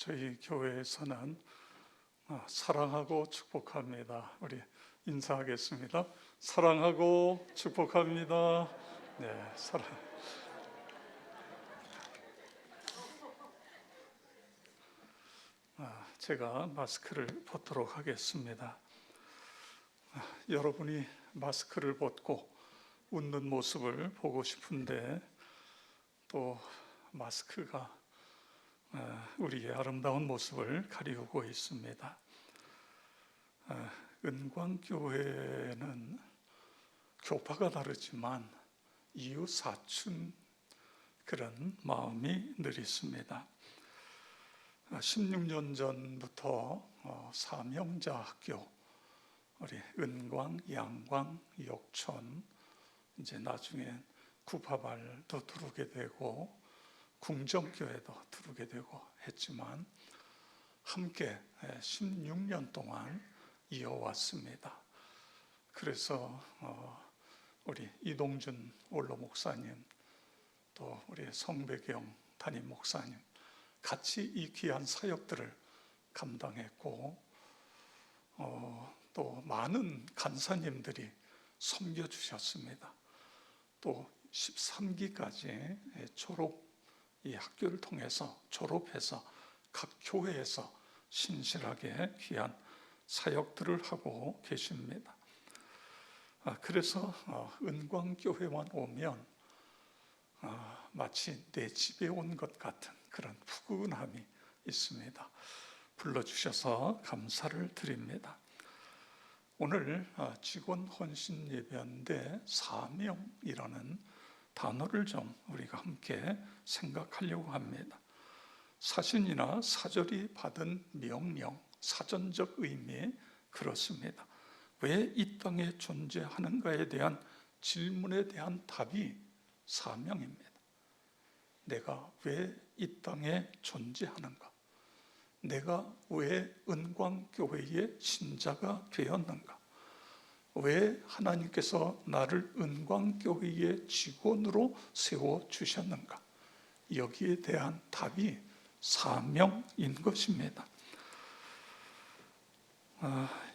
저희 교회에서는 사랑하고 축복합니다. 우리 인사하겠습니다. 사랑하고 축복합니다. 네, 제가 마스크를 벗도록 하겠습니다. 여러분이 마스크를 벗고 웃는 모습을 보고 싶은데 또 마스크가 우리의 아름다운 모습을 가리우고 있습니다. 은광교회는 교파가 다르지만 이웃 사촌 그런 마음이 늘 있습니다. 16년 전부터 사명자 학교, 우리 은광, 양광, 역촌, 이제 나중에 구파발도 들어오게 되고 궁정교회도 들어오게 되고 했지만 함께 16년 동안 이어왔습니다. 그래서 우리 이동준 원로 목사님, 또 우리 성배경 담임 목사님 같이 이 귀한 사역들을 감당했고 또 많은 간사님들이 섬겨주셨습니다. 또 13기까지 이 학교를 통해서 졸업해서 각 교회에서 신실하게 귀한 사역들을 하고 계십니다. 그래서 은광교회만 오면 마치 내 집에 온 것 같은 그런 푸근함이 있습니다. 불러주셔서 감사를 드립니다. 오늘 직원 헌신 예배인데 사명이라는 단어를 좀 우리가 함께 생각하려고 합니다. 사신이나 사절이 받은 명령, 사전적 의미 그렇습니다. 왜 이 땅에 존재하는가에 대한 질문에 대한 답이 사명입니다. 내가 왜 이 땅에 존재하는가? 내가 왜 은광교회의 신자가 되었는가? 왜 하나님께서 나를 은광교회의 직원으로 세워주셨는가? 여기에 대한 답이 사명인 것입니다.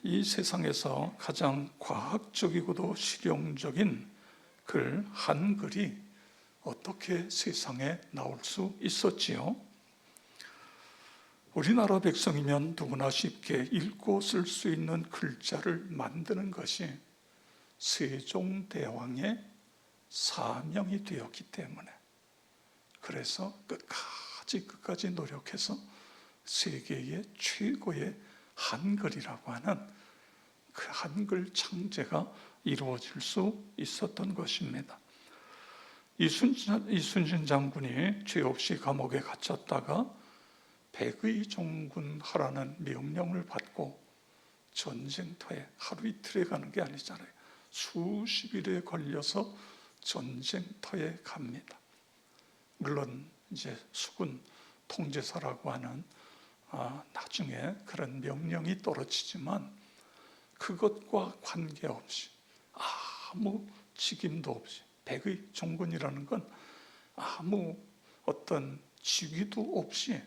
이 세상에서 가장 과학적이고도 실용적인 글, 한글이 어떻게 세상에 나올 수 있었지요? 우리나라 백성이면 누구나 쉽게 읽고 쓸 수 있는 글자를 만드는 것이 세종대왕의 사명이 되었기 때문에, 그래서 끝까지 노력해서 세계의 최고의 한글이라고 하는 그 한글 창제가 이루어질 수 있었던 것입니다. 이순신 장군이 죄 없이 감옥에 갇혔다가 백의 종군하라는 명령을 받고 전쟁터에 하루 이틀에 가는 게 아니잖아요. 수십일에 걸려서 전쟁터에 갑니다. 물론 이제 수군 통제사라고 하는 나중에 그런 명령이 떨어지지만 그것과 관계없이 아무 직임도 없이 백의 종군이라는 건 아무 어떤 직위도 없이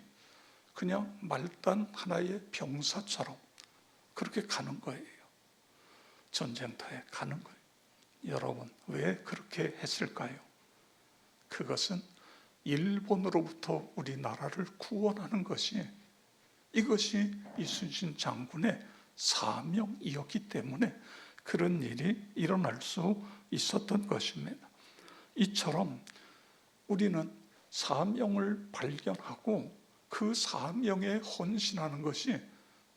그냥 말단 하나의 병사처럼 그렇게 가는 거예요. 전쟁터에 가는 거예요. 여러분, 왜 그렇게 했을까요? 그것은 일본으로부터 우리나라를 구원하는 것이, 이것이 이순신 장군의 사명이었기 때문에 그런 일이 일어날 수 있었던 것입니다. 이처럼 우리는 사명을 발견하고 그 사명에 헌신하는 것이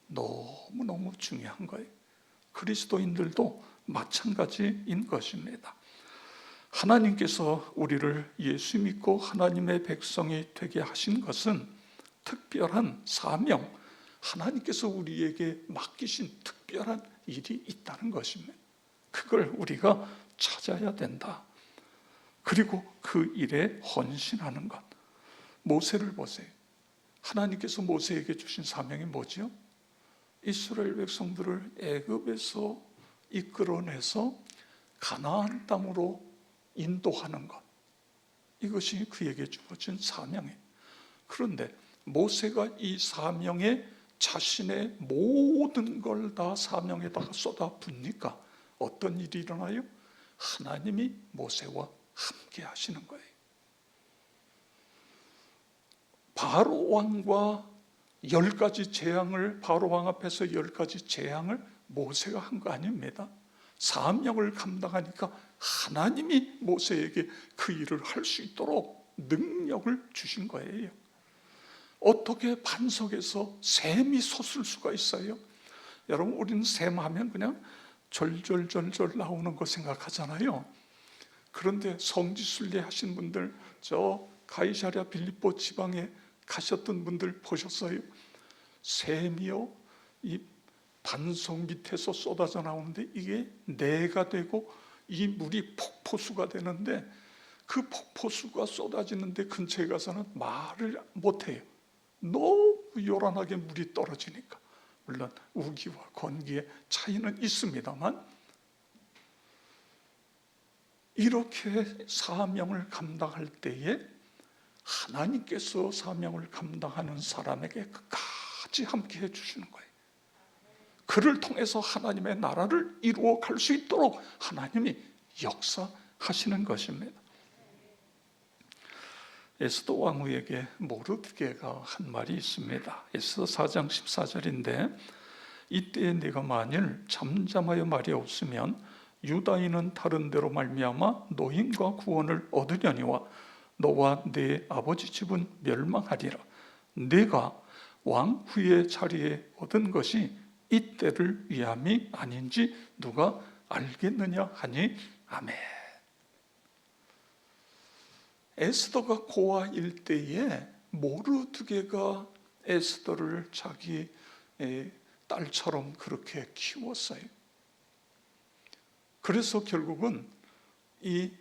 너무너무 중요한 거예요. 그리스도인들도 마찬가지인 것입니다. 하나님께서 우리를 예수 믿고 하나님의 백성이 되게 하신 것은 특별한 사명, 하나님께서 우리에게 맡기신 특별한 일이 있다는 것입니다. 그걸 우리가 찾아야 된다. 그리고 그 일에 헌신하는 것. 모세를 보세요. 하나님께서 모세에게 주신 사명이 뭐죠? 이스라엘 백성들을 애굽에서 이끌어내서 가나안 땅으로 인도하는 것. 이것이 그에게 주어진 사명이에요. 그런데 모세가 이 사명에 자신의 모든 걸 다 사명에다가 쏟아붓니까 어떤 일이 일어나요? 하나님이 모세와 함께 하시는 거예요. 바로 왕과 10가지 재앙을, 바로 왕 앞에서 10가지 재앙을 모세가 한 거 아닙니다. 사명을 감당하니까 하나님이 모세에게 그 일을 할 수 있도록 능력을 주신 거예요. 어떻게 반석에서 샘이 솟을 수가 있어요? 여러분, 우리는 샘 하면 그냥 절절절절 나오는 거 생각하잖아요. 그런데 성지순례 하신 분들, 저 가이사랴 빌립보 지방에 가셨던 분들 보셨어요? 샘이요, 이 반석 밑에서 쏟아져 나오는데 이게 내가 되고 이 물이 폭포수가 되는데, 그 폭포수가 쏟아지는데 근처에 가서는 말을 못해요. 너무 요란하게 물이 떨어지니까. 물론 우기와 건기의 차이는 있습니다만, 이렇게 사명을 감당할 때에 하나님께서 사명을 감당하는 사람에게 끝까지 함께 해주시는 거예요. 그를 통해서 하나님의 나라를 이루어 갈 수 있도록 하나님이 역사하시는 것입니다. 에스더 왕후에게 모르드게가 한 말이 있습니다. 에스더 4장 14절인데, 이때에 네가 만일 잠잠하여 말이 없으면 유다인은 다른 데로 말미암아 노임과 구원을 얻으려니와 너와 네 아버지 집은 멸망하리라. 네가 왕후의 자리에 얻은 것이 이때를 위함이 아닌지 누가 알겠느냐 하니 아멘. 에스더가 고아 일대에 모르드게가 에스더를 자기 딸처럼 그렇게 키웠어요. 그래서 결국은 이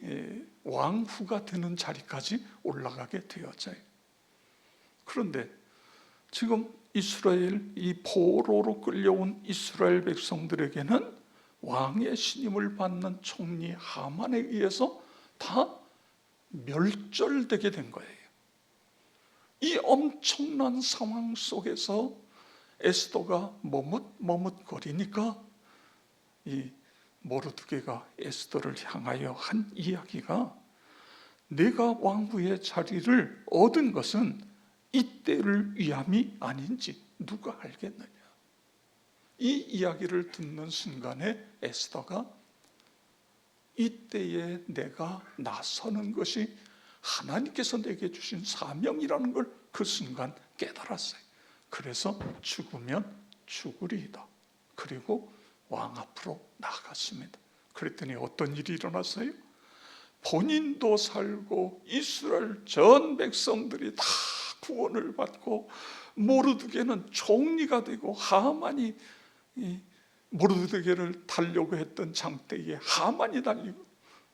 왕후가 되는 자리까지 올라가게 되었어요. 그런데 지금 이스라엘, 이 포로로 끌려온 이스라엘 백성들에게는 왕의 신임을 받는 총리 하만에 의해서 다 멸절되게 된 거예요. 이 엄청난 상황 속에서 에스더가 머뭇거리니까 이 모르드게가 에스더를 향하여 한 이야기가, 내가 왕후의 자리를 얻은 것은 이때를 위함이 아닌지 누가 알겠느냐. 이 이야기를 듣는 순간에 에스더가 이때에 내가 나서는 것이 하나님께서 내게 주신 사명이라는 걸 그 순간 깨달았어요. 그래서 죽으면 죽으리이다. 그리고 왕 앞으로 나갔습니다. 그랬더니 어떤 일이 일어났어요? 본인도 살고 이스라엘 전 백성들이 다 구원을 받고, 모르드게는 총리가 되고, 하만이 모르드게를 달려고 했던 장대에 하만이 달리고,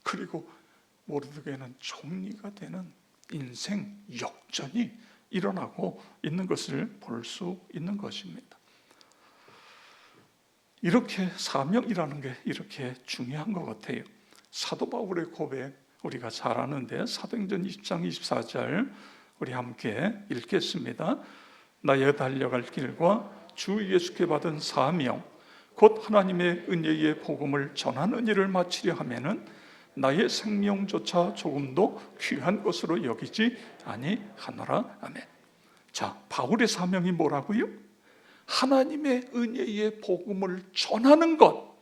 그리고 모르드게는 총리가 되는 인생 역전이 일어나고 있는 것을 볼 수 있는 것입니다. 이렇게 사명이라는 게 이렇게 중요한 것 같아요. 사도 바울의 고백 우리가 잘 아는데, 사도행전 20장 24절 우리 함께 읽겠습니다. 나의 달려갈 길과 주 예수께 받은 사명 곧 하나님의 은혜의 복음을 전하는 일을 마치려 하면은 나의 생명조차 조금도 귀한 것으로 여기지 아니하노라. 아멘. 자, 바울의 사명이 뭐라고요? 하나님의 은혜의 복음을 전하는 것,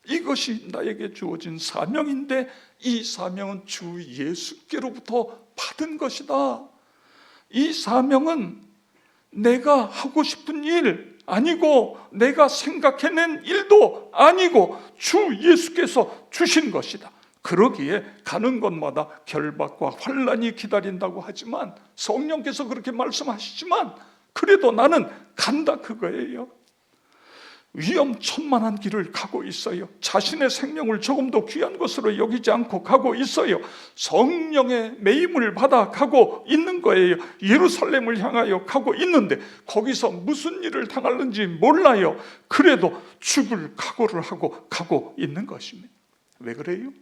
이것이 나에게 주어진 사명인데, 이 사명은 주 예수께로부터 받은 것이다. 이 사명은 내가 하고 싶은 일 아니고, 내가 생각해낸 일도 아니고, 주 예수께서 주신 것이다. 그러기에 가는 곳마다 결박과 환난이 기다린다고 하지만, 성령께서 그렇게 말씀하시지만, 그래도 나는 간다 그거예요. 위험천만한 길을 가고 있어요. 자신의 생명을 조금도 귀한 것으로 여기지 않고 가고 있어요. 성령의 매임을 받아 가고 있는 거예요. 예루살렘을 향하여 가고 있는데 거기서 무슨 일을 당하는지 몰라요. 그래도 죽을 각오를 하고 가고 있는 것입니다. 왜 그래요?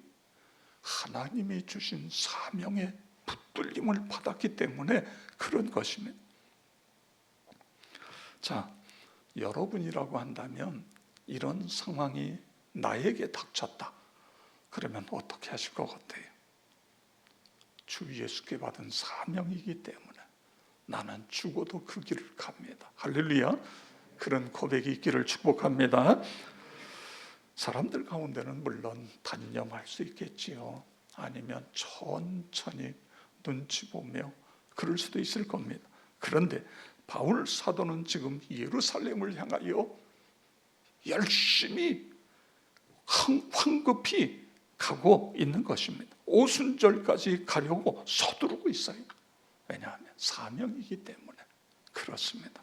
하나님이 주신 사명의 붙들림을 받았기 때문에 그런 것입니다. 자, 여러분이라고 한다면 이런 상황이 나에게 닥쳤다. 그러면 어떻게 하실 것 같아요? 주 예수께 받은 사명이기 때문에 나는 죽어도 그 길을 갑니다. 할렐루야. 그런 고백이 있기를 축복합니다. 사람들 가운데는 물론 단념할 수 있겠지요. 아니면 천천히 눈치 보며 그럴 수도 있을 겁니다. 그런데 바울 사도는 지금 예루살렘을 향하여 열심히 황급히 가고 있는 것입니다. 오순절까지 가려고 서두르고 있어요. 왜냐하면 사명이기 때문에 그렇습니다.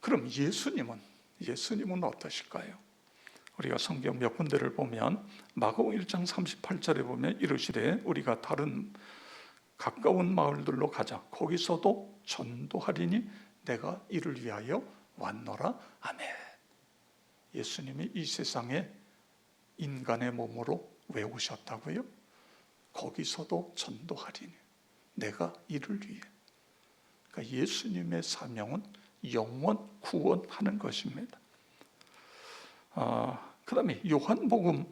그럼 예수님은 어떠실까요? 우리가 성경 몇 군데를 보면 마가복음 1장 38절에 보면 이르시되 우리가 다른 가까운 마을들로 가자. 거기서도 전도하리니 내가 이를 위하여 왔노라. 아멘. 예수님이 이 세상에 인간의 몸으로 왜 오셨다고요? 거기서도 전도하리니 내가 이를 위해. 그러니까 예수님의 사명은 영원 구원하는 것입니다. 그 다음에 요한복음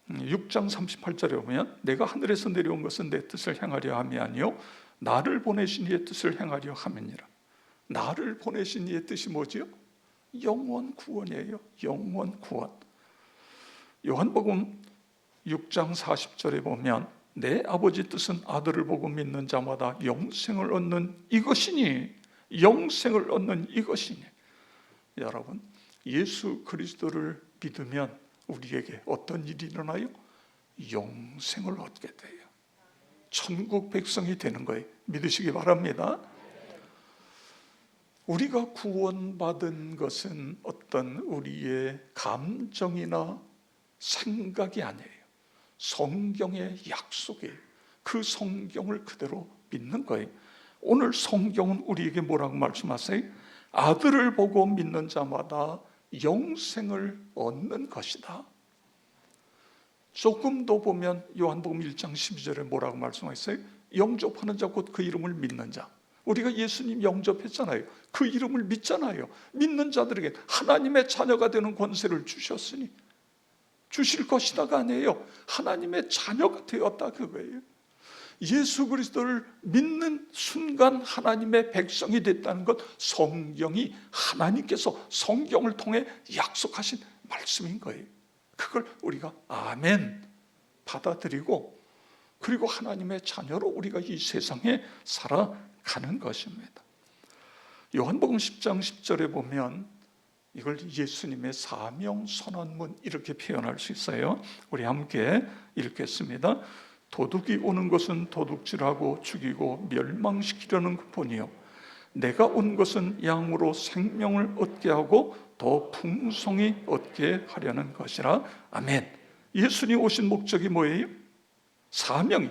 6장 38절에 보면 내가 하늘에서 내려온 것은 내 뜻을 행하려 함이 아니요 나를 보내신 이의 뜻을 행하려 함이니라. 나를 보내신 이의 뜻이 뭐지요? 영원 구원이에요. 영원 구원. 요한복음 6장 40절에 보면 내 아버지 뜻은 아들을 보고 믿는 자마다 영생을 얻는 이것이니, 영생을 얻는 이것이니. 여러분, 예수 그리스도를 믿으면 우리에게 어떤 일이 일어나요? 영생을 얻게 돼요. 천국 백성이 되는 거예요. 믿으시기 바랍니다. 우리가 구원받은 것은 어떤 우리의 감정이나 생각이 아니에요. 성경의 약속이에요. 그 성경을 그대로 믿는 거예요. 오늘 성경은 우리에게 뭐라고 말씀하세요? 아들을 보고 믿는 자마다 영생을 얻는 것이다. 조금 더 보면 요한복음 1장 12절에 뭐라고 말씀하셨어요? 영접하는 자 곧 그 이름을 믿는 자. 우리가 예수님 영접했잖아요. 그 이름을 믿잖아요. 믿는 자들에게 하나님의 자녀가 되는 권세를 주셨으니 주실 것이다가 아니에요. 하나님의 자녀가 되었다 그거예요. 예수 그리스도를 믿는 순간 하나님의 백성이 됐다는 것, 성경이 하나님께서 성경을 통해 약속하신 말씀인 거예요. 그걸 우리가 아멘 받아들이고 그리고 하나님의 자녀로 우리가 이 세상에 살아가는 것입니다. 요한복음 10장 10절에 보면 이걸 예수님의 사명 선언문 이렇게 표현할 수 있어요. 우리 함께 읽겠습니다. 도둑이 오는 것은 도둑질하고 죽이고 멸망시키려는 것뿐이요 내가 온 것은 양으로 생명을 얻게 하고 더 풍성히 얻게 하려는 것이라. 아멘. 예수님 오신 목적이 뭐예요? 사명이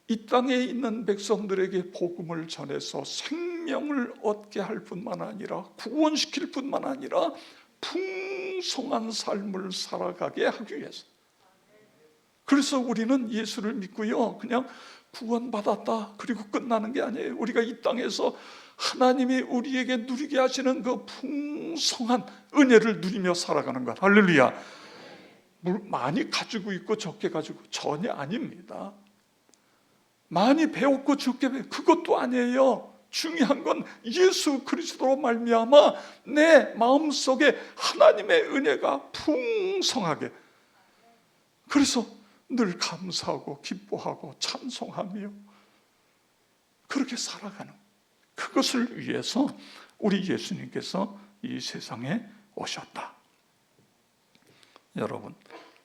이 땅에 있는 백성들에게 복음을 전해서 생명을 얻게 할 뿐만 아니라 구원시킬 뿐만 아니라 풍성한 삶을 살아가게 하기 위해서. 그래서 우리는 예수를 믿고요 그냥 구원받았다 그리고 끝나는 게 아니에요. 우리가 이 땅에서 하나님이 우리에게 누리게 하시는 그 풍성한 은혜를 누리며 살아가는 것. 할렐루야. 많이 가지고 있고 적게 가지고 전혀 아닙니다. 많이 배웠고 적게 배웠고 그것도 아니에요. 중요한 건 예수 그리스도로 말미암아 내 마음속에 하나님의 은혜가 풍성하게, 그래서 늘 감사하고 기뻐하고 찬송하며 그렇게 살아가는, 그것을 위해서 우리 예수님께서 이 세상에 오셨다. 여러분,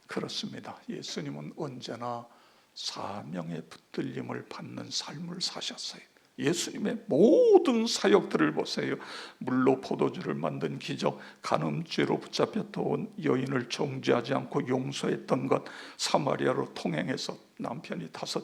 그렇습니다. 예수님은 언제나 사명의 붙들림을 받는 삶을 사셨어요. 예수님의 모든 사역들을 보세요. 물로 포도주를 만든 기적, 간음죄로 붙잡혔던 여인을 정죄하지 않고 용서했던 것, 사마리아로 통행해서 남편이 다섯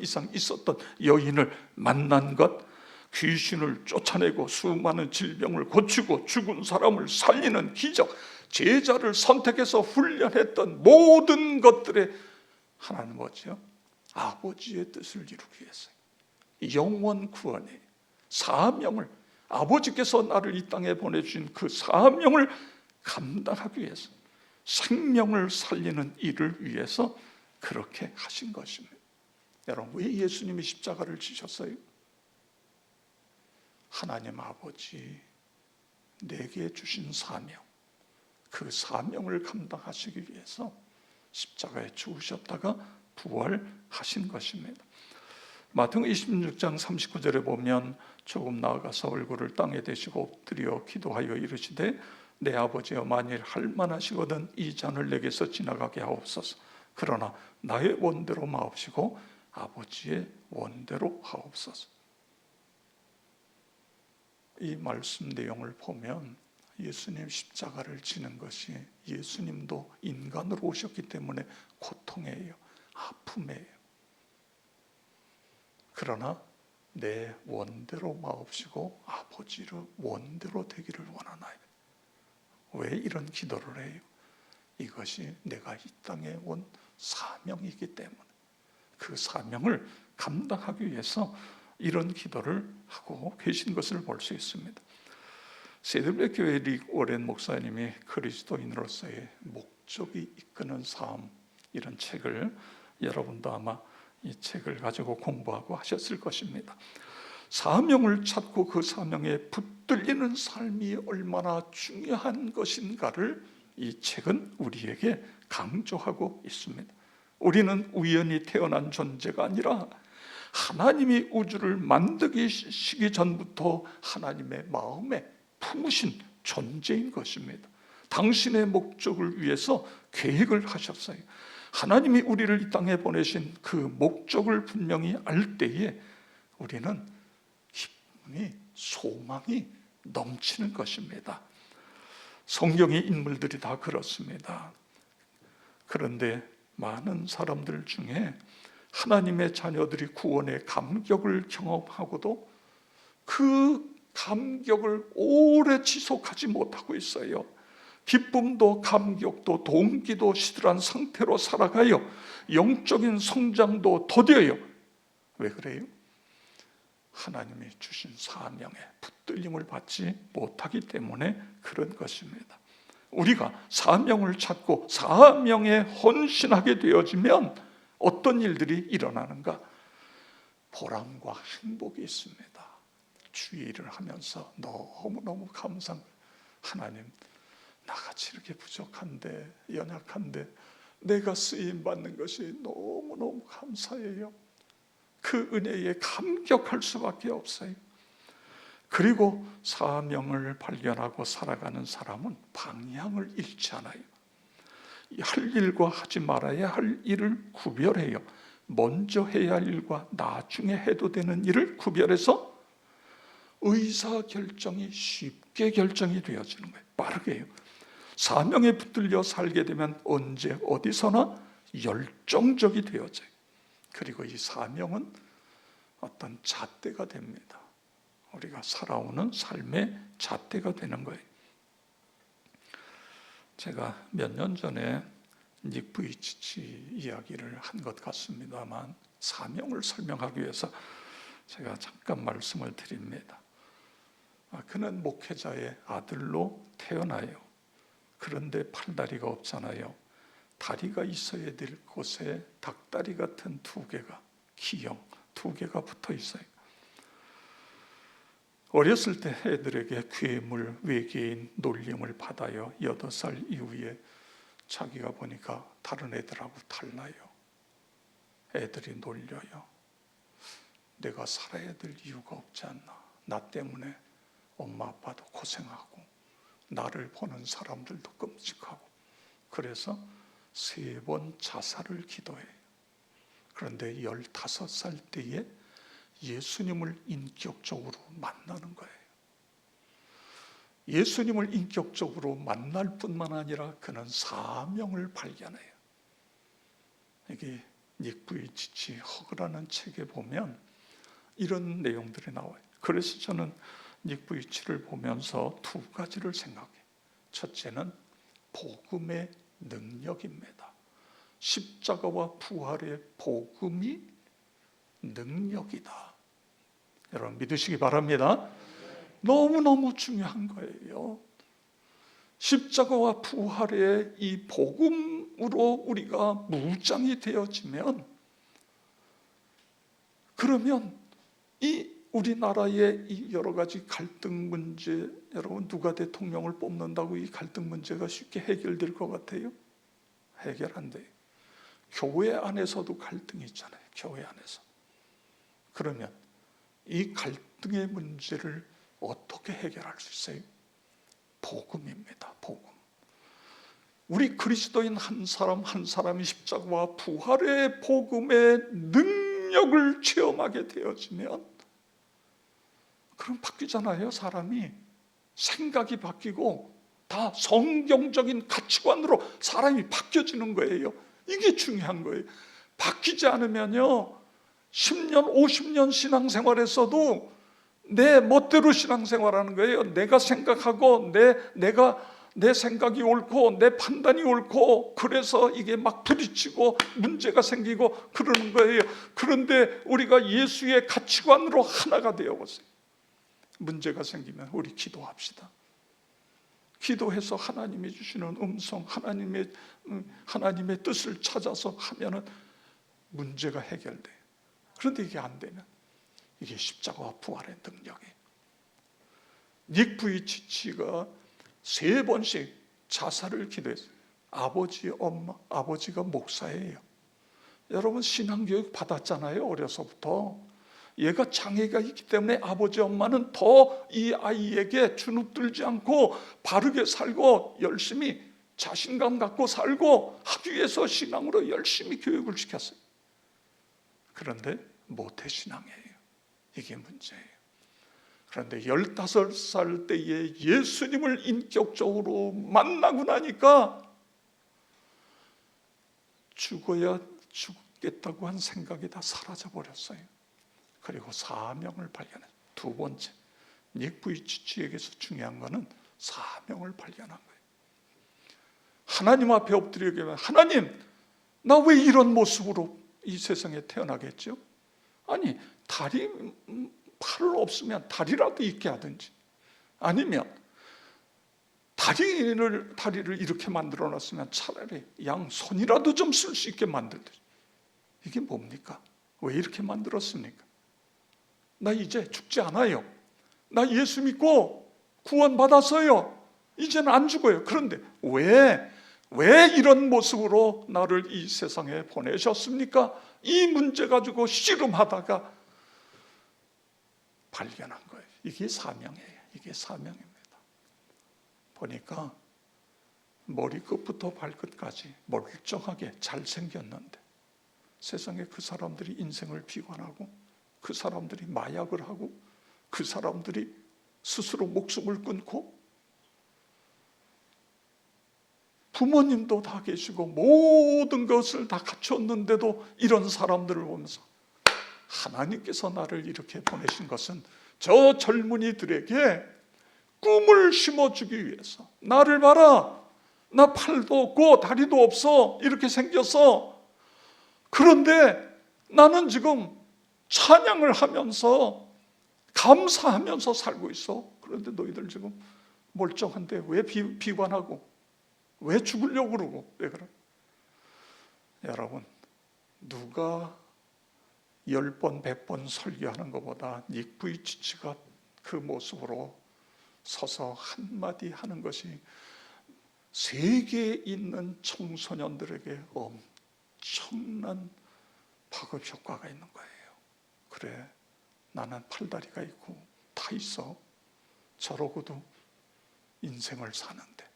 이상 있었던 여인을 만난 것, 귀신을 쫓아내고 수많은 질병을 고치고 죽은 사람을 살리는 기적, 제자를 선택해서 훈련했던 모든 것들의 하나는 뭐죠? 아버지의 뜻을 이루기 위해서 영원 구원이에요. 사명을, 아버지께서 나를 이 땅에 보내주신 그 사명을 감당하기 위해서, 생명을 살리는 일을 위해서 그렇게 하신 것입니다. 여러분, 왜 예수님이 십자가를 지셨어요? 하나님 아버지 내게 주신 사명, 그 사명을 감당하시기 위해서 십자가에 죽으셨다가 부활하신 것입니다. 마태복음 26장 39절에 보면 조금 나아가서 얼굴을 땅에 대시고 엎드려 기도하여 이르시되 내 아버지여, 만일 할 만하시거든 이 잔을 내게서 지나가게 하옵소서. 그러나 나의 원대로 마옵시고 아버지의 원대로 하옵소서. 이 말씀 내용을 보면 예수님 십자가를 지는 것이, 예수님도 인간으로 오셨기 때문에 고통이에요, 아픔이에요. 그러나 내 원대로 마옵시고 아버지의 원대로 되기를 원하나이다. 왜 이런 기도를 해요? 이것이 내가 이 땅에 온 사명이기 때문에, 그 사명을 감당하기 위해서 이런 기도를 하고 계신 것을 볼 수 있습니다. 세들백 교회 릭 오렌 목사님이 그리스도인으로서의 목적이 이끄는 삶, 이런 책을, 여러분도 아마 이 책을 가지고 공부하고 하셨을 것입니다. 사명을 찾고 그 사명에 붙들리는 삶이 얼마나 중요한 것인가를 이 책은 우리에게 강조하고 있습니다. 우리는 우연히 태어난 존재가 아니라 하나님이 우주를 만드시기 전부터 하나님의 마음에 품으신 존재인 것입니다. 당신의 목적을 위해서 계획을 하셨어요. 하나님이 우리를 이 땅에 보내신 그 목적을 분명히 알 때에 우리는 기쁨이, 소망이 넘치는 것입니다. 성경의 인물들이 다 그렇습니다. 그런데 많은 사람들 중에 하나님의 자녀들이 구원의 감격을 경험하고도 그 감격을 오래 지속하지 못하고 있어요. 기쁨도 감격도 동기도 시들한 상태로 살아가요. 영적인 성장도 더뎌요. 왜 그래요? 하나님이 주신 사명에 붙들림을 받지 못하기 때문에 그런 것입니다. 우리가 사명을 찾고 사명에 헌신하게 되어지면 어떤 일들이 일어나는가? 보람과 행복이 있습니다. 주의 일을 하면서 너무너무 감사한 거예요. 하나님, 나같이 이렇게 부족한데, 연약한데 내가 쓰임받는 것이 너무너무 감사해요. 그 은혜에 감격할 수밖에 없어요. 그리고 사명을 발견하고 살아가는 사람은 방향을 잃지 않아요. 할 일과 하지 말아야 할 일을 구별해요. 먼저 해야 할 일과 나중에 해도 되는 일을 구별해서 의사결정이 쉽게 결정이 되어지는 거예요. 빠르게 해요. 사명에 붙들려 살게 되면 언제 어디서나 열정적이 되어져요. 그리고 이 사명은 어떤 잣대가 됩니다. 우리가 살아오는 삶의 잣대가 되는 거예요. 제가 몇 년 전에 닉 부이치치 이야기를 한 것 같습니다만, 사명을 설명하기 위해서 제가 잠깐 말씀을 드립니다. 그는 목회자의 아들로 태어나요. 그런데 팔다리가 없잖아요. 다리가 있어야 될 곳에 닭다리 같은 두 개가, 기형 두 개가 붙어 있어요. 어렸을 때 애들에게 괴물, 외계인 놀림을 받아요. 8살 이후에 자기가 보니까 다른 애들하고 달라요. 애들이 놀려요. 내가 살아야 될 이유가 없지 않나. 나 때문에 엄마 아빠도 고생하고 나를 보는 사람들도 끔찍하고. 그래서 3번 자살을 기도해요. 그런데 15살 때에 예수님을 인격적으로 만나는 거예요. 예수님을 인격적으로 만날 뿐만 아니라 그는 사명을 발견해요. 이게 닉 부이치치 허그라는 책에 보면 이런 내용들이 나와요. 그래서 저는 닉 부이치를 보면서 2가지를 생각해요. 첫째는 복음의 능력입니다. 십자가와 부활의 복음이 능력이다. 여러분 믿으시기 바랍니다. 너무너무 중요한 거예요. 십자가와 부활의 이 복음으로 우리가 무장이 되어지면, 그러면 이 우리나라의 이 여러 가지 갈등 문제, 여러분 누가 대통령을 뽑는다고 이 갈등 문제가 쉽게 해결될 것 같아요? 해결 안 돼요. 교회 안에서도 갈등이 있잖아요. 교회 안에서. 그러면 이 갈등의 문제를 어떻게 해결할 수 있어요? 복음입니다. 복음. 우리 그리스도인 한 사람 한 사람이 십자가와 부활의 복음의 능력을 체험하게 되어지면, 그럼 바뀌잖아요. 사람이 생각이 바뀌고 다 성경적인 가치관으로 사람이 바뀌어지는 거예요. 이게 중요한 거예요. 바뀌지 않으면요, 10년 50년 신앙생활에서도 내 멋대로 신앙생활하는 거예요. 내가 생각하고 내 생각이 옳고 내 판단이 옳고, 그래서 이게 막 부딪히고 문제가 생기고 그러는 거예요. 그런데 우리가 예수의 가치관으로 하나가 되어버렸어요. 문제가 생기면 우리 기도합시다. 기도해서 하나님이 주시는 음성, 하나님의 뜻을 찾아서 하면은 문제가 해결돼요. 그런데 이게 안 되면, 이게 십자가와 부활의 능력이에요. 닉 부이치치가 3번씩 자살을 기도했어요. 아버지, 엄마, 아버지가 목사예요. 여러분 신앙교육 받았잖아요. 어려서부터. 얘가 장애가 있기 때문에 아버지, 엄마는 더 이 아이에게 주눅들지 않고 바르게 살고 열심히 자신감 갖고 살고 하기 위해서 신앙으로 열심히 교육을 시켰어요. 그런데 모태신앙이에요. 이게 문제예요. 그런데 15살 때에 예수님을 인격적으로 만나고 나니까 죽어야 죽겠다고 한 생각이 다 사라져 버렸어요. 그리고 사명을 발견해요. 2번째, 닉 부이치치에게서 중요한 것은 사명을 발견한 거예요. 하나님 앞에 엎드려 기도하면, 하나님, 나 왜 이런 모습으로 이 세상에 태어나겠죠? 아니, 팔을 없으면 다리라도 있게 하든지, 아니면 다리를 이렇게 만들어 놨으면 차라리 양손이라도 좀 쓸 수 있게 만들든지. 이게 뭡니까? 왜 이렇게 만들었습니까? 나 이제 죽지 않아요. 나 예수 믿고 구원받았어요. 이제는 안 죽어요. 그런데 왜 이런 모습으로 나를 이 세상에 보내셨습니까? 이 문제 가지고 씨름하다가 발견한 거예요. 이게 사명이에요. 이게 사명입니다. 보니까 머리끝부터 발끝까지 멀쩡하게 잘생겼는데, 세상에 그 사람들이 인생을 비관하고, 그 사람들이 마약을 하고, 그 사람들이 스스로 목숨을 끊고, 부모님도 다 계시고 모든 것을 다 갖췄는데도 이런 사람들을 보면서, 하나님께서 나를 이렇게 보내신 것은 저 젊은이들에게 꿈을 심어주기 위해서, 나를 봐라, 나 팔도 없고 다리도 없어, 이렇게 생겨서, 그런데 나는 지금 찬양을 하면서 감사하면서 살고 있어. 그런데 너희들 지금 멀쩡한데 왜 비관하고, 왜 죽으려고 그러고, 왜 그래? 여러분, 누가 10번 100번 설교하는 것보다 닉 부이치치가 그 모습으로 서서 한마디 하는 것이 세계에 있는 청소년들에게 엄청난 파급 효과가 있는 거예요. 그래, 나는 팔다리가 있고 다 있어. 저러고도 인생을 사는데,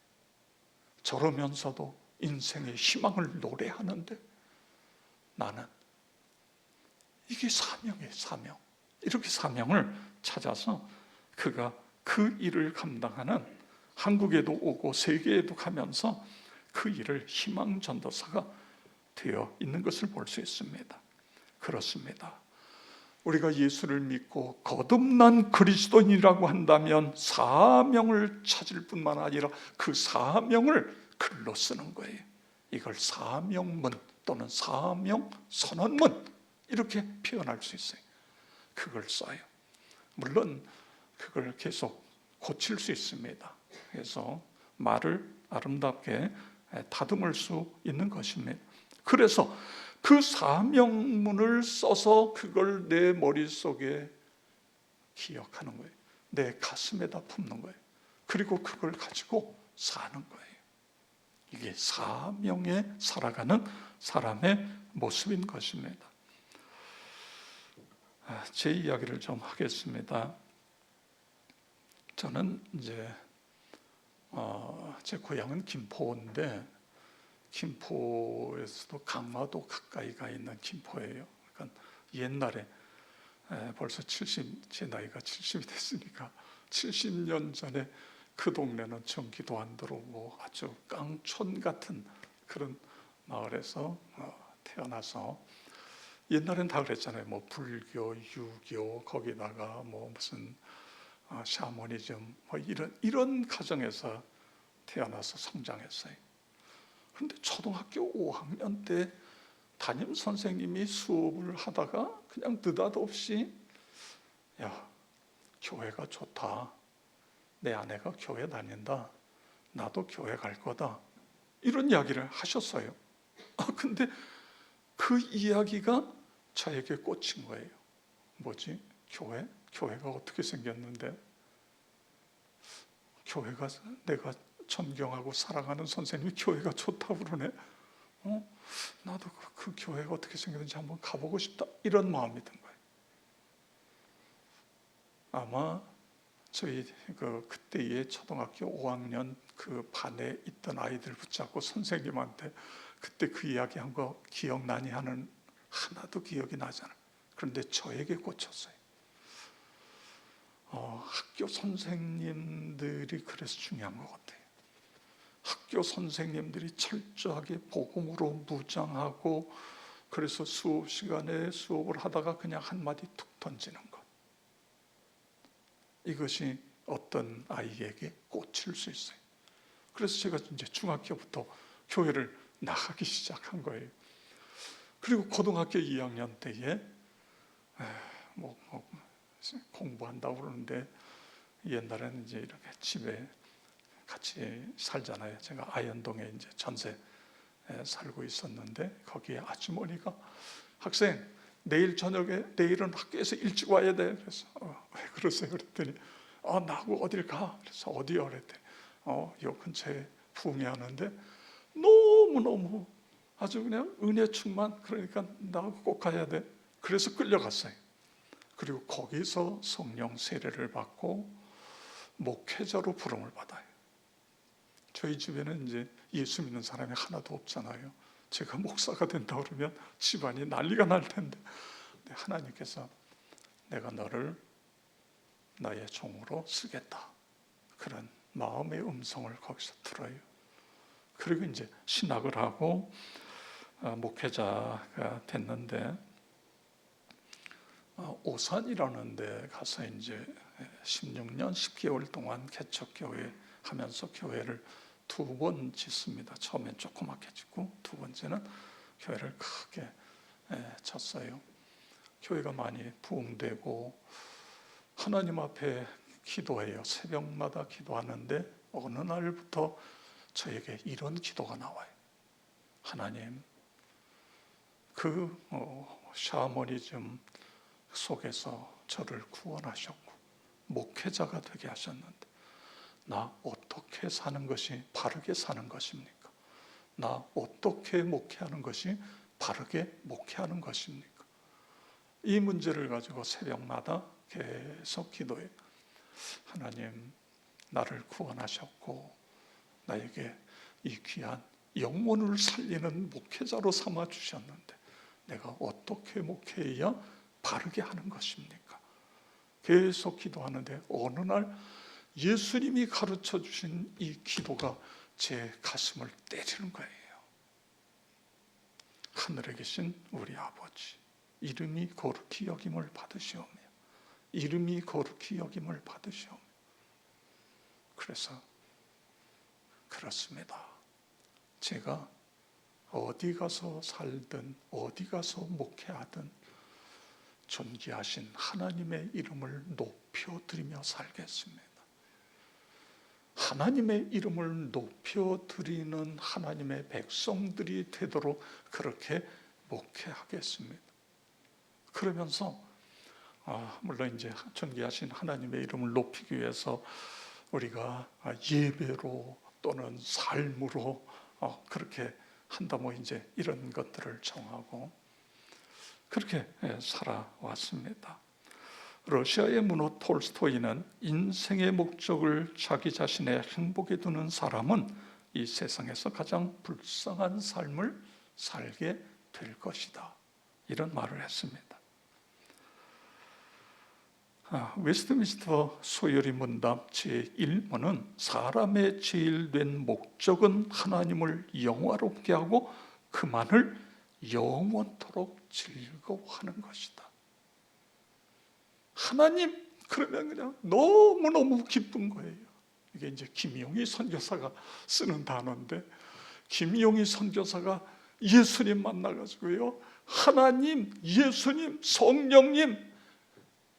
저러면서도 인생의 희망을 노래하는데, 나는 이게 사명이에요. 사명. 이렇게 사명을 찾아서 그가 그 일을 감당하는, 한국에도 오고 세계에도 가면서 그 일을 희망 전도사가 되어 있는 것을 볼 수 있습니다. 그렇습니다. 우리가 예수를 믿고 거듭난 그리스도인이라고 한다면 사명을 찾을 뿐만 아니라 그 사명을 글로 쓰는 거예요. 이걸 사명문 또는 사명 선언문, 이렇게 표현할 수 있어요. 그걸 써요. 물론 그걸 계속 고칠 수 있습니다. 그래서 말을 아름답게 다듬을 수 있는 것입니다. 그래서 그 사명문을 써서 그걸 내 머릿속에 기억하는 거예요. 내 가슴에다 품는 거예요. 그리고 그걸 가지고 사는 거예요. 이게 사명에 살아가는 사람의 모습인 것입니다. 제 이야기를 좀 하겠습니다. 저는 이제 제 고향은 김포인데 김포에서도 강화도 가까이가 있는 김포예요. 그러니까 옛날에 벌써 제 나이가 70이 됐으니까 70년 전에 그 동네는 전기도 안 들어오고 아주 깡촌 같은 그런 마을에서 태어나서, 옛날엔 다 그랬잖아요. 뭐 불교, 유교, 거기다가 뭐 무슨 샤머니즘, 뭐 이런 가정에서 태어나서 성장했어요. 그런데 초등학교 5학년 때 담임 선생님이 수업을 하다가 그냥 느닷없이 야, 교회가 좋다. 내 아내가 교회 다닌다. 나도 교회 갈 거다. 이런 이야기를 하셨어요. 근데 그 이야기가 저에게 꽂힌 거예요. 뭐지? 교회? 교회가 어떻게 생겼는데? 교회가, 내가 존경하고 사랑하는 선생님이 교회가 좋다고 그러네. 나도 그 교회가 어떻게 생겼는지 한번 가보고 싶다. 이런 마음이 든 거예요. 아마 저희 그때의 초등학교 5학년 그 반에 있던 아이들 붙잡고 선생님한테 그때 그 이야기 한 거 기억나니 하는 하나도 기억이 나잖아요. 그런데 저에게 꽂혔어요. 학교 선생님들이 그래서 중요한 것 같아요. 학교 선생님들이 철저하게 복음으로 무장하고, 그래서 수업 시간에 수업을 하다가 그냥 한마디 툭 던지는 것. 이것이 어떤 아이에게 꽂힐 수 있어요. 그래서 제가 이제 중학교부터 교회를 나가기 시작한 거예요. 그리고 고등학교 2학년 때에 뭐 공부한다고 그러는데, 옛날에는 이제 이렇게 집에 같이 살잖아요. 제가 아현동에 이제 전세 살고 있었는데, 거기에 아주머니가 학생 내일 저녁에, 내일은 학교에서 일찍 와야 돼. 그래서 왜 그러세요? 그랬더니 나하고 어딜 가? 그래서 어디요? 그랬더니 요 근처에 부흥회 하는데 너무너무 아주 그냥 은혜 충만, 그러니까 나하고 꼭 가야 돼. 그래서 끌려갔어요. 그리고 거기서 성령 세례를 받고 목회자로 부름을 받아요. 저희 집에는 이제 예수 믿는 사람이 하나도 없잖아요. 제가 목사가 된다 그러면 집안이 난리가 날 텐데, 하나님께서 내가 너를 나의 종으로 쓰겠다, 그런 마음의 음성을 거기서 들어요. 그리고 이제 신학을 하고 목회자가 됐는데, 오산이라는 데 가서 이제 16년 10개월 동안 개척교회 하면서 교회를 2번 짓습니다. 처음엔 조그맣게 짓고 두 번째는 교회를 크게 쳤어요. 교회가 많이 부흥되고 하나님 앞에 기도해요. 새벽마다 기도하는데 어느 날부터 저에게 이런 기도가 나와요. 하나님, 그 샤머니즘 속에서 저를 구원하셨고 목회자가 되게 하셨는데, 나 어떻게 사는 것이 바르게 사는 것입니까? 나 어떻게 목회하는 것이 바르게 목회하는 것입니까? 이 문제를 가지고 새벽마다 계속 기도해요. 하나님, 나를 구원하셨고 나에게 이 귀한 영혼을 살리는 목회자로 삼아 주셨는데 내가 어떻게 목회해야 바르게 하는 것입니까? 계속 기도하는데 어느 날 예수님이 가르쳐 주신 이 기도가 제 가슴을 때리는 거예요. 하늘에 계신 우리 아버지, 이름이 거룩히 여김을 받으시오며, 이름이 거룩히 여김을 받으시오며. 그래서 그렇습니다. 제가 어디 가서 살든 어디 가서 목회하든 존귀하신 하나님의 이름을 높여드리며 살겠습니다. 하나님의 이름을 높여드리는 하나님의 백성들이 되도록 그렇게 목회하겠습니다. 그러면서 물론 이제 존귀하신 하나님의 이름을 높이기 위해서 우리가 예배로 또는 삶으로 그렇게 한다 뭐 이제 이런 것들을 정하고 그렇게 살아왔습니다. 러시아의 문호 톨스토이는 인생의 목적을 자기 자신의 행복에 두는 사람은 이 세상에서 가장 불쌍한 삶을 살게 될 것이다, 이런 말을 했습니다. 웨스트민스터 소요리 문답 제1문은 사람의 제일 된 목적은 하나님을 영화롭게 하고 그만을 영원토록 즐거워하는 것이다. 하나님, 그러면 그냥 너무너무 기쁜 거예요. 이게 이제 김용희 선교사가 쓰는 단어인데, 김용희 선교사가 예수님 만나가지고요, 하나님, 예수님, 성령님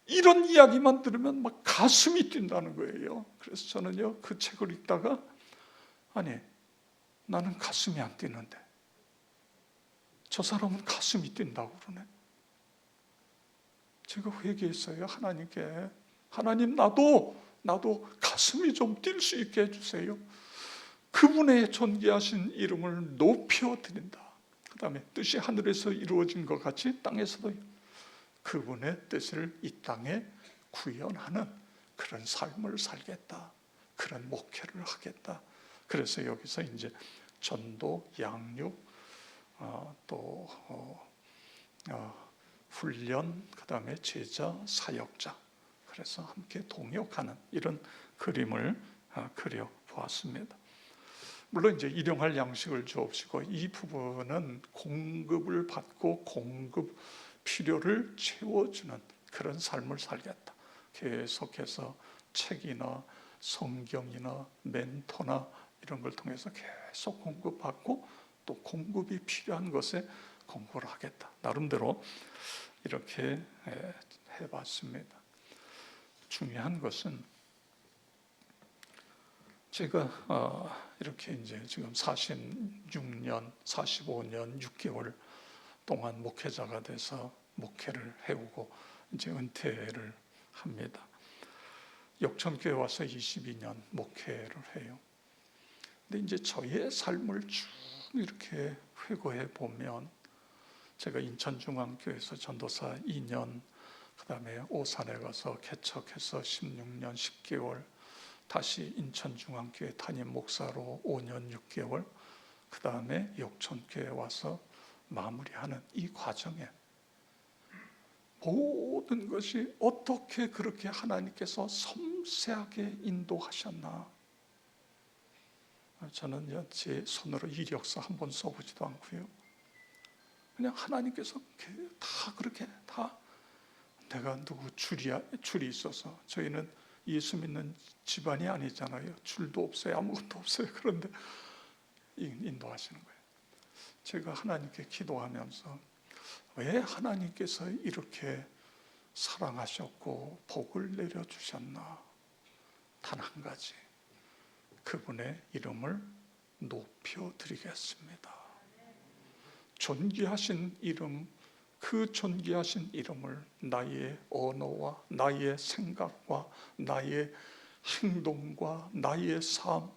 이런 이야기만 들으면 막 가슴이 뛴다는 거예요. 그래서 저는요, 그 책을 읽다가 아니, 나는 가슴이 안 뛰는데 저 사람은 가슴이 뛴다고 그러네. 제가 회개했어요. 하나님께, 하나님 나도 가슴이 좀 뛸 수 있게 해주세요. 그분의 존귀하신 이름을 높여드린다. 그 다음에 뜻이 하늘에서 이루어진 것 같이 땅에서도 그분의 뜻을 이 땅에 구현하는 그런 삶을 살겠다, 그런 목회를 하겠다. 그래서 여기서 이제 전도, 양육, 또 훈련, 그 다음에 제자, 사역자, 그래서 함께 동역하는 이런 그림을 그려 보았습니다. 물론 이제 일용할 양식을 주옵시고, 이 부분은 공급을 받고 공급 필요를 채워주는 그런 삶을 살겠다. 계속해서 책이나 성경이나 멘토나 이런 걸 통해서 계속 공급받고 또 공급이 필요한 것에 공부를 하겠다. 나름대로 이렇게 해봤습니다. 중요한 것은 제가 이렇게 이제 지금 46년, 45년 6개월 동안 목회자가 돼서 목회를 해오고 이제 은퇴를 합니다. 역천교회 와서 22년 목회를 해요. 근데 이제 저의 삶을 쭉 이렇게 회고해 보면, 제가 인천중앙교회에서 전도사 2년, 그 다음에 오산에 가서 개척해서 16년 10개월, 다시 인천중앙교회 담임 목사로 5년 6개월, 그 다음에 역천교회 와서 마무리하는 이 과정에 모든 것이 어떻게 그렇게 하나님께서 섬세하게 인도하셨나. 저는 제 손으로 이력서 한번 써보지도 않고요, 그냥 하나님께서 다 그렇게 다, 내가 누구 줄이 있어서, 저희는 예수 믿는 집안이 아니잖아요. 줄도 없어요, 아무것도 없어요. 그런데 인도하시는 거예요. 제가 하나님께 기도하면서 왜 하나님께서 이렇게 사랑하셨고 복을 내려주셨나. 단 한 가지, 그분의 이름을 높여드리겠습니다. 존귀하신 이름, 그 존귀하신 이름을 나의 언어와 나의 생각과 나의 행동과 나의 삶,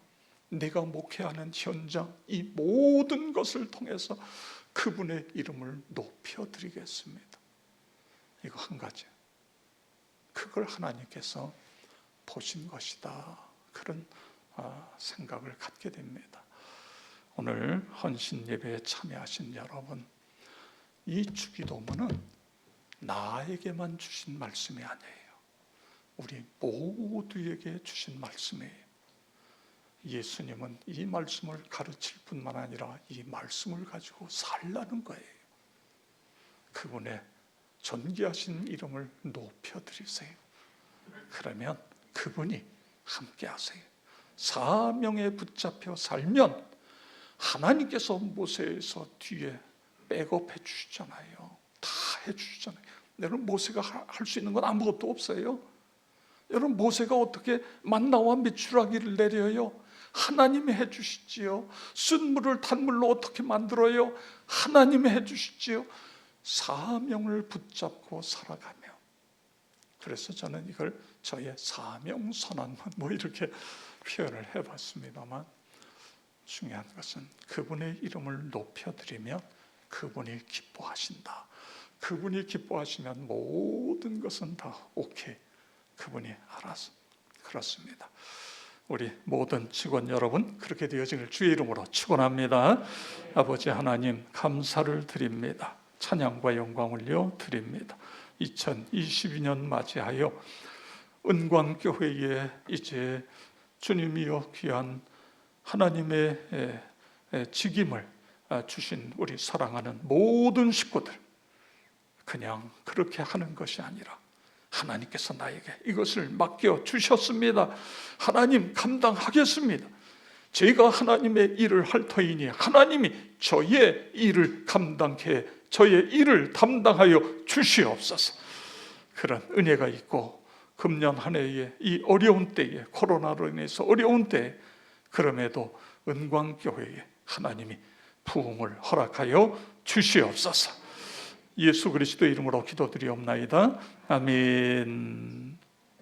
내가 목회하는 현장, 이 모든 것을 통해서 그분의 이름을 높여드리겠습니다. 이거 한 가지, 그걸 하나님께서 보신 것이다, 그런 생각을 갖게 됩니다. 오늘 헌신 예배에 참여하신 여러분, 이 주기도문은 나에게만 주신 말씀이 아니에요. 우리 모두에게 주신 말씀이에요. 예수님은 이 말씀을 가르칠 뿐만 아니라 이 말씀을 가지고 살라는 거예요. 그분의 존귀하신 이름을 높여드리세요. 그러면 그분이 함께 하세요. 사명에 붙잡혀 살면 하나님께서 모세에서 뒤에 백업해 주시잖아요. 다 해주시잖아요. 여러분, 모세가 할 수 있는 건 아무것도 없어요. 여러분, 모세가 어떻게 만나와 메추라기를 내려요? 하나님이 해주시지요. 쓴물을 단물로 어떻게 만들어요? 하나님이 해주시지요. 사명을 붙잡고 살아가며, 그래서 저는 이걸 저의 사명선언문 뭐 이렇게 표현을 해봤습니다만, 중요한 것은 그분의 이름을 높여드리면 그분이 기뻐하신다. 그분이 기뻐하시면 모든 것은 다 오케이. 그분이 알아서. 그렇습니다. 우리 모든 직원 여러분, 그렇게 되어지길 주의 이름으로 축원합니다. 아버지 하나님, 감사를 드립니다. 찬양과 영광을요 드립니다. 2022년 맞이하여 은광교회에 이제 주님이여 귀한 하나님의 직임을 주신 우리 사랑하는 모든 식구들, 그냥 그렇게 하는 것이 아니라 하나님께서 나에게 이것을 맡겨 주셨습니다. 하나님, 감당하겠습니다. 제가 하나님의 일을 할 터이니 하나님이 저의 일을 감당해 저의 일을 담당하여 주시옵소서. 그런 은혜가 있고, 금년 한 해에 이 어려운 때에, 코로나로 인해서 어려운 때에, 그럼에도 은광교회에 하나님이 부흥을 허락하여 주시옵소서. 예수 그리스도의 이름으로 기도드리옵나이다. 아멘.